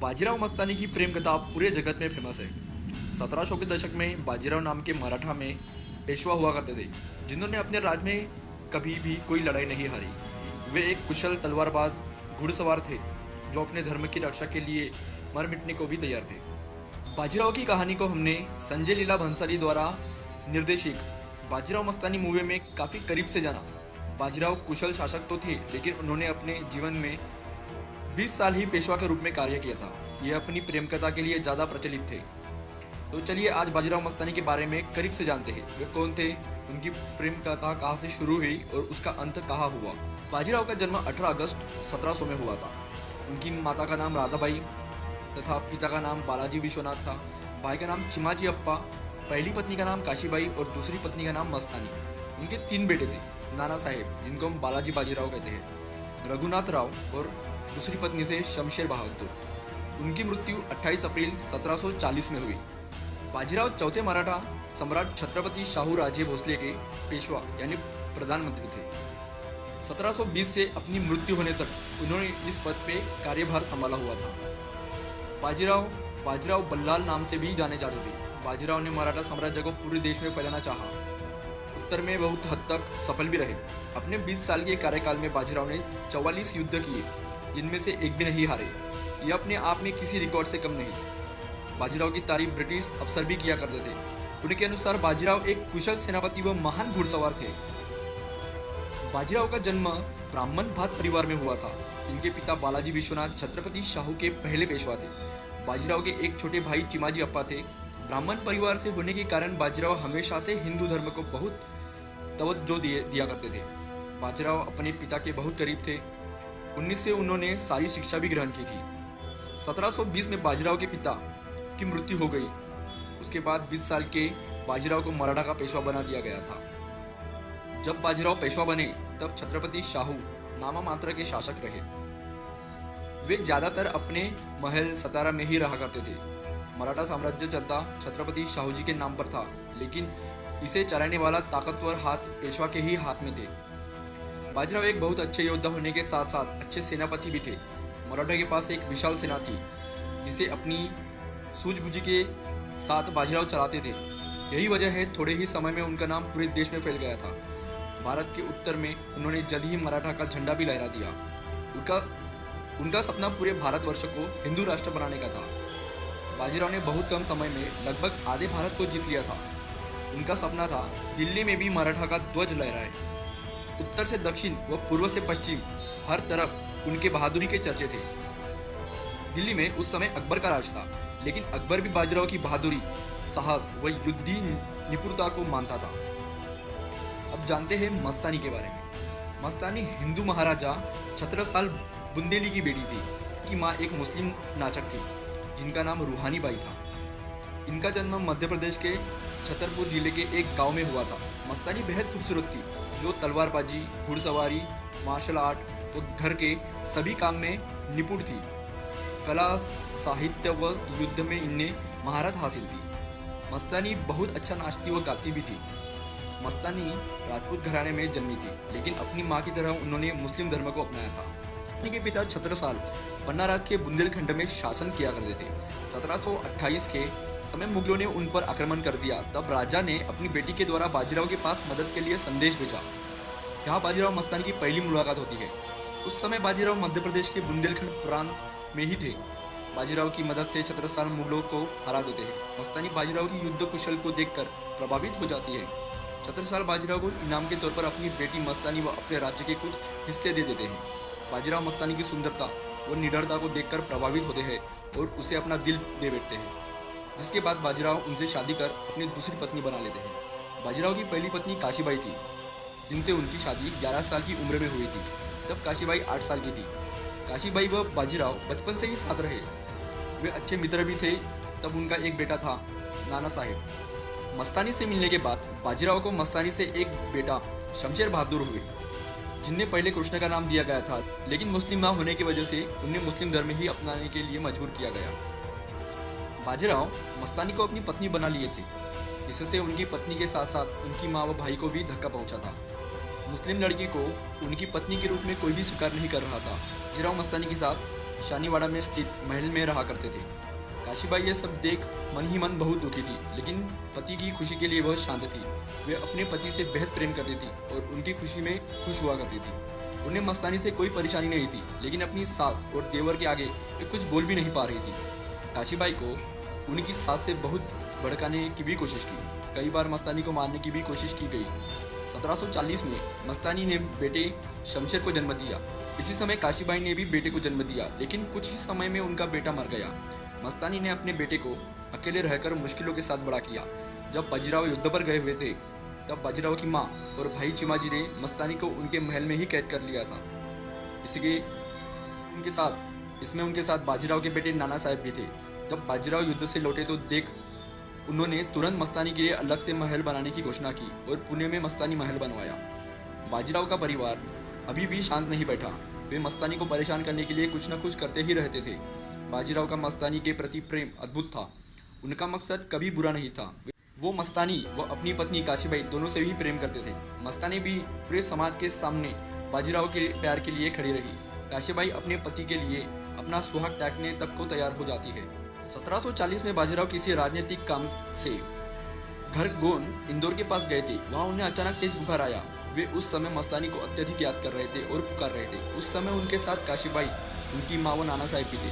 बाजीराव मस्तानी की प्रेम कथा पूरे जगत में फेमस है। 1700 के दशक में बाजीराव नाम के मराठा में पेशवा हुआ करते थे, जिन्होंने अपने राज्य में कभी भी कोई लड़ाई नहीं हारी। वे एक कुशल तलवारबाज घुड़सवार थे जो अपने धर्म की रक्षा के लिए मर मिटने को भी तैयार थे। बाजीराव की कहानी को हमने संजय लीला भंसाली द्वारा निर्देशित बाजीराव मस्तानी मूवी में काफ़ी करीब से जाना। बाजीराव कुशल शासक तो थे, लेकिन उन्होंने अपने जीवन में 20 साल ही पेशवा के रूप में कार्य किया था। ये अपनी प्रेम कथा के लिए ज़्यादा प्रचलित थे। तो चलिए आज बाजीराव मस्तानी के बारे में करीब से जानते हैं। वे कौन थे, उनकी प्रेम कथा कहाँ से शुरू हुई और उसका अंत कहाँ हुआ। बाजीराव का जन्म 18 अगस्त 1700 में हुआ था। उनकी माता का नाम राधाबाई तथा पिता का नाम बालाजी विश्वनाथ था। भाई का नाम चिमाजी अप्पा, पहली पत्नी का नाम काशीबाई और दूसरी पत्नी का नाम मस्तानी। उनके 3 बेटे थे। नाना साहेब, जिनको हम बालाजी बाजीराव कहते हैं, रघुनाथ राव और दूसरी पत्नी से शमशेर बहादुर। उनकी मृत्यु 28 अप्रैल 1740 में हुई। बाजीराव चौथे मराठा सम्राट छत्रपति शाहू राजे भोसले के पेशवा यानी प्रधानमंत्री थे। 1720 से अपनी मृत्यु होने तक उन्होंने इस पद पे कार्यभार संभाला हुआ था। बाजीराव बल्लाल नाम से भी जाने जाते थे। बाजीराव ने मराठा साम्राज्य को पूरे देश में फैलाना चाहा। उत्तर में बहुत हद तक सफल भी रहे। अपने 20 साल के कार्यकाल में बाजीराव ने 44 युद्ध किए, जिनमें से एक भी नहीं हारे। यह अपने आप में किसी रिकॉर्ड से कम नहीं। बाजीराव की तारीफ ब्रिटिश अफसर भी किया करते थे। उनके अनुसार बाजीराव एक कुशल सेनापति व महान घुड़सवार थे। बाजीराव का जन्म ब्राह्मण भात परिवार में हुआ था। इनके पिता बालाजी विश्वनाथ छत्रपति शाहू के पहले पेशवा थे। बाजीराव के एक छोटे भाई चिमाजी अप्पा थे। ब्राह्मण परिवार से होने के कारण बाजीराव हमेशा से हिंदू धर्म को बहुत तवज्जो दिया करते थे। बाजीराव अपने पिता के बहुत करीब थे। 19 से उन्होंने सारी शिक्षा भी ग्रहण की थी। 1720 में बाजीराव के पिता की मृत्यु हो गई। उसके बाद 20 साल के बाजीराव को मराठा का पेशवा बना दिया गया था। जब बाजीराव पेशवा बने तब छत्रपति शाहू नामा मात्र के शासक रहे। वे ज्यादातर अपने महल सतारा में ही रहा करते थे। मराठा साम्राज्य चलता छत्रपति शाहू जी के नाम पर था, लेकिन इसे चलाने वाला ताकतवर हाथ पेशवा के ही हाथ में थे। बाजीराव एक बहुत अच्छे योद्धा होने के साथ साथ अच्छे सेनापति भी थे। मराठा के पास एक विशाल सेना थी, जिसे अपनी सूझबूझ के साथ बाजीराव चलाते थे। यही वजह है थोड़े ही समय में उनका नाम पूरे देश में फैल गया था। भारत के उत्तर में उन्होंने जल्द ही मराठा का झंडा भी लहरा दिया। उनका सपना पूरे भारतवर्ष को हिंदू राष्ट्र बनाने का था। बाजीराव ने बहुत कम समय में लगभग आधे भारत को जीत लिया था। उनका सपना था दिल्ली में भी मराठा का ध्वज लहराए। उत्तर से दक्षिण व पूर्व से पश्चिम हर तरफ उनके बहादुरी के चर्चे थे। दिल्ली में उस समय अकबर का राज था, लेकिन अकबर भी बाजीराव की बहादुरी, साहस व युद्धि निपुणता को मानता था। अब जानते हैं मस्तानी के बारे में। मस्तानी हिंदू महाराजा छत्रसाल बुंदेली की बेटी थी। की माँ एक मुस्लिम नाचक थी, जिनका नाम रूहानी बाई था। इनका जन्म मध्य प्रदेश के छतरपुर जिले के एक गांव में हुआ था। मस्तानी बेहद खूबसूरत थी, जो तलवारबाजी, घुड़सवारी, मार्शल आर्ट तो घर के सभी काम में निपुण थी। कला, साहित्य व युद्ध में इनने महारत हासिल थी। मस्तानी बहुत अच्छा नाचती व गाती भी थी। मस्तानी राजपूत घराने में जन्मी थी, लेकिन अपनी माँ की तरह उन्होंने मुस्लिम धर्म को अपनाया था। उनके पिता छत्रसाल पन्ना राज के बुंदेलखंड में शासन किया करते थे। 1728 के समय मुगलों ने उन पर आक्रमण कर दिया। तब राजा ने अपनी बेटी के द्वारा बाजीराव के पास मदद के लिए संदेश भेजा। यहाँ बाजीराव मस्तानी की पहली मुलाकात होती है। उस समय बाजीराव मध्य प्रदेश के बुंदेलखंड प्रांत में ही थे। बाजीराव की मदद से छत्रसाल मुगलों को हरा देते हैं। मस्तानी बाजीराव की युद्ध कुशल को देखकर प्रभावित हो जाती है। छत्रसाल बाजीराव को इनाम के तौर पर अपनी बेटी मस्तानी व अपने राज्य के कुछ हिस्से दे देते हैं। बाजीराव मस्तानी की सुंदरता व निडरता को देखकर प्रभावित होते हैं और उसे अपना दिल दे बैठते हैं, जिसके बाद बाजीराव उनसे शादी कर अपनी दूसरी पत्नी बना लेते हैं। बाजीराव की पहली पत्नी काशीबाई थी, जिनसे उनकी शादी 11 साल की उम्र में हुई थी। तब काशीबाई 8 साल की थी। काशीबाई व बाजीराव बचपन से ही साथ रहे। वे अच्छे मित्र भी थे। तब उनका एक बेटा था, नाना साहेब। मस्तानी से मिलने के बाद बाजीराव को मस्तानी से एक बेटा शमशेर बहादुर हुए, जिन्हें पहले कृष्ण का नाम दिया गया था, लेकिन मुस्लिम ना होने की वजह से उन्हें मुस्लिम धर्म ही अपनाने के लिए मजबूर किया गया। बाजीराव मस्तानी को अपनी पत्नी बना लिए थे। इससे उनकी पत्नी के साथ साथ उनकी माँ व भाई को भी धक्का पहुंचा था। मुस्लिम लड़की को उनकी पत्नी के रूप में कोई भी स्वीकार नहीं कर रहा था। बाजीराव मस्तानी के साथ शानीवाड़ा में स्थित महल में रहा करते थे। काशीबाई ये सब देख मन ही मन बहुत दुखी थी, लेकिन पति की खुशी के लिए वह शांत थी। वे अपने पति से बेहद प्रेम करती थी और उनकी खुशी में खुश हुआ करती थी। उन्हें मस्तानी से कोई परेशानी नहीं थी, लेकिन अपनी सास और देवर के आगे वे कुछ बोल भी नहीं पा रही थी। काशीबाई को उनकी सास से बहुत भड़काने की भी कोशिश की। कई बार मस्तानी को मारने की भी कोशिश की गई। 1740 में मस्तानी ने बेटे शमशेर को जन्म दिया। इसी समय काशीबाई ने भी बेटे को जन्म दिया, लेकिन कुछ ही समय में उनका बेटा मर गया। मस्तानी ने अपने बेटे को अकेले रहकर मुश्किलों के साथ बड़ा किया। जब बाजीराव युद्ध पर गए हुए थे, तब बाजीराव की माँ और भाई चिमाजी ने मस्तानी को उनके महल में ही कैद कर लिया था। इसमें उनके साथ बाजीराव के बेटे नाना साहब भी थे। जब बाजीराव युद्ध से लौटे तो उन्होंने तुरंत मस्तानी के लिए अलग से महल बनाने की घोषणा की और पुणे में मस्तानी महल बनवाया। बाजीराव का परिवार अभी भी शांत नहीं बैठा। वे मस्तानी को परेशान करने के लिए कुछ न कुछ करते ही रहते थे। बाजीराव का मस्तानी के प्रति प्रेम अद्भुत था। उनका मकसद कभी बुरा नहीं था। वो मस्तानी व अपनी पत्नी काशीबाई दोनों से भी प्रेम करते थे। मस्तानी भी पूरे समाज के सामने बाजीराव के प्यार के लिए खड़ी रही। काशीबाई अपने पति के लिए अपना सुहाग त्यागने तक को तैयार हो जाती है। 1740 में बाजीराव किसी राजनीतिक काम से घर गोंद इंदौर के पास गए थे। वहाँ उन्हें अचानक तेज बुखार आया। वे उस समय मस्तानी को अत्यधिक याद कर रहे थे और पुकार रहे थे। उस समय उनके साथ काशीबाई, उनकी माँ व नाना साहब भी थे,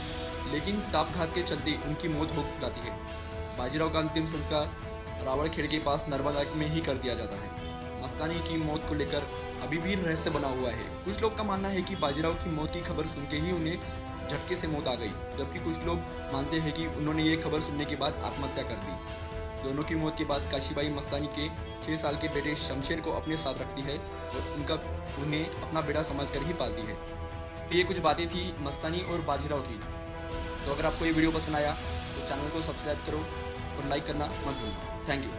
लेकिन तापघात के चलते उनकी मौत हो जाती है। बाजीराव का अंतिम संस्कार रावड़खेड़ के पास नर्मदा में ही कर दिया जाता है। मस्तानी की मौत को लेकर अभी भी रहस्य बना हुआ है। कुछ लोग का मानना है कि बाजीराव की मौत की खबर सुन के ही उन्हें झटके से मौत आ गई, जबकि कुछ लोग मानते हैं कि उन्होंने ये खबर सुनने के बाद आत्महत्या कर दी। दोनों की मौत के बाद काशीबाई मस्तानी के 6 साल के बेटे शमशेर को अपने साथ रखती है और उन्हें अपना बेटा समझकर ही पालती है। ये कुछ बातें थी मस्तानी और बाजीराव की। तो अगर आपको ये वीडियो पसंद आया तो चैनल को सब्सक्राइब करो और लाइक करना मत भूलना। Thank you.